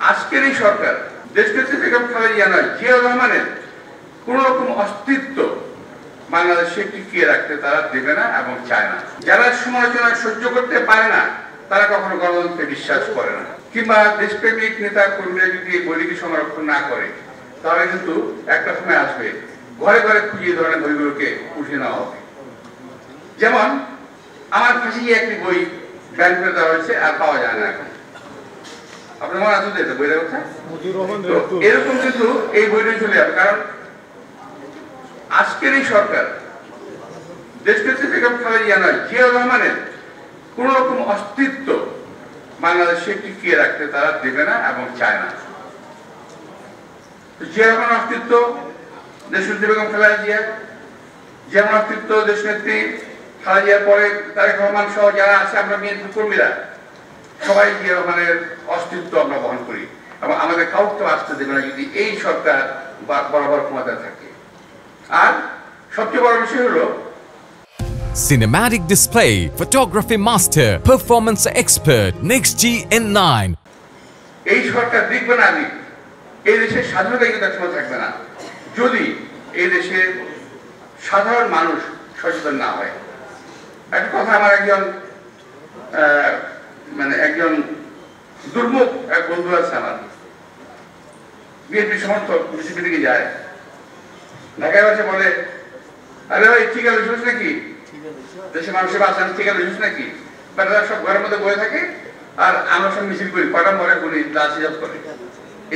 আজকের এই সরকার দেশনেত্রী বেগম খালেদা জিয়া নয়, জিয়াউর রহমানের কোন রকম অস্তিত্ব বাংলাদেশে টিকিয়ে রাখতে তারা দেবে না এবং চায় না। যারা সমালোচনা সহ্য করতে পারে না তারা কখনো গণতন্ত্রে বিশ্বাস করে না, কিংবা দেশপ্রেমিক নেতা কর্মীরা যদি এই বইকে সংরক্ষণ না করে তাহলে কিন্তু একটা সময় আসবে ঘরে ঘরে খুঁজিয়ে ধরনের বইগুলোকে উঠিয়ে নেওয়া হবে। যেমন আমার কাছে একটি বই ব্যান করে দেওয়া হয়েছে, আর পাওয়া যায় না এখন। আপনার মনে আছে তো বইটার কথা? এরকম কিন্তু এই বইটাই চলে যাবে, কারণ আজকের এই সরকার দেশনেত্রী বেগম খালেদা জিয়া নয়, জিয়াউর রহমানের কোন রকম অস্তিত্ব বাংলাদেশে টিকিয়ে রাখতে তারা দেবে না এবং চায় না। জিয়াউর রহমানের অস্তিত্ব দেশনেত্রী বেগম খালেদা জিয়া, যেমন অস্তিত্ব দেশনেত্রী খালেদা জিয়ার পরে তারেক রহমান সহ যারা আছে আমরা বিএনপি কর্মীরা সবাই জিয়া রহমানের অস্তিত্ব আমরা বহন করি, এবং আমাদের কাউকে আসতে দেবে না যদি এই সরকার বরাবর ক্ষমতায় থাকে। আর সবচেয়ে বড় বিষয় হলো Cinematic Display, Photography Master, Performance Expert, NextG N9. এই সরকার দেখবে না, এই দেশের স্বাধীনতা কিন্তু একসময় থাকবে না যদি এই দেশের সাধারণ মানুষ সচেতন না হয়। একটা কথা আমার একজন দুর্মুখ এক বন্ধু আছে আমার, বিএনপি সমর্থক, বিসিপি থেকে যায়, ঢাকায় বসে বলে, আরে ভাই টিকা লইছিস নাকি, দেশের মানুষের বাঁচান টিকা লইছিস নাকি? বেটারা সব ঘরের মধ্যে বয়ে থাকে আর আমরা সব মিছিল করি, কটা মরে গুলি লাশিজাত করে।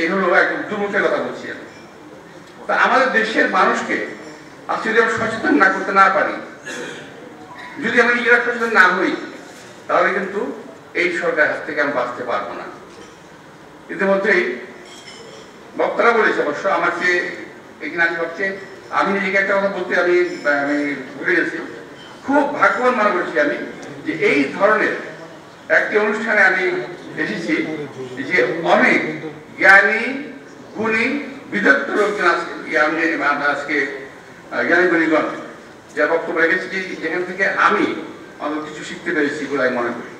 এই হলো একদম দুর্মুখের কথা বলছি আমি। তা আমাদের দেশের মানুষকে আজ যদি আমরা সচেতন না করতে না পারি, যদি আমরা নিজেরা সচেতন না হই, তাহলে কিন্তু এই সরকার হাত থেকে আমরা বাঁচতে পারবো না। ইতিমধ্যেই বক্তারা বলেছে, অবশ্য আমাকে এখানে আমি ভাবছি, আমি নিজেকে একটা কথা বলতে আমি ভুলে গেছি। খুব ভাগ্যবান মনে করছি আমি যে এই ধরনের একটি অনুষ্ঠানে আমি এসেছি যে অনেক জ্ঞানী গুণী বিদগ্ধ লোকজন আজকে জ্ঞানী গুণীগণ যা বক্তব্য রেখেছি, যেখান থেকে আমি অনেক কিছু শিখতে পেরেছি বলে আমি মনে করি।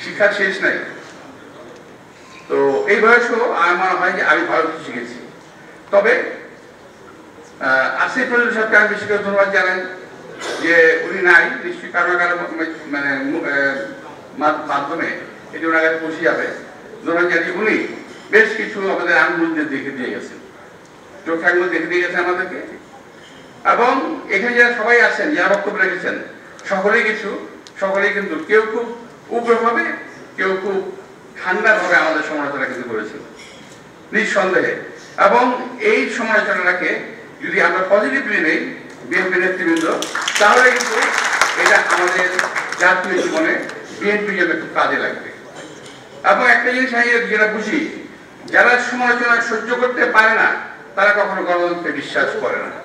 শিক্ষার শেষ নাই। তো এই বয়সেও আমার মনে হয় যে আমি ভালো কিছু শিখেছি। তবে আসিফ নজরুল সাহেবকে আমি বেশি করে ধন্যবাদ জানাই যে উনি নাই, নিশ্চয়ই কারো কারো মাধ্যমে এটি ওনার কাছে পৌঁছে যাবে। ধন্যবাদ জানি, উনি বেশ কিছু আমাদের আঙ্গুল দেখে দিয়ে গেছেন, চোখে আঙ্গুল দেখে দিয়ে গেছেন আমাদেরকে। এবং এখানে যারা সবাই আছেন, যারা বক্তব্য রেখেছেন, সকলেই কিন্তু কেউ খুব উগ্রভাবে, কেউ খুব ঠান্ডাভাবে আমাদের সমালোচনা কিন্তু করেছিল নিঃসন্দেহে। এবং এই সমালোচনাটাকে যদি আমরা পজিটিভলি নেই বিএনপি নেতৃবৃন্দ, তাহলে কিন্তু এটা আমাদের জাতীয় জীবনে বিএনপির জন্য খুব কাজে লাগবে। এবং একটা জিনিস আমি যেটা বুঝি, যারা সমালোচনা সহ্য করতে পারে না তারা কখনো গণতন্ত্রে বিশ্বাস করে না।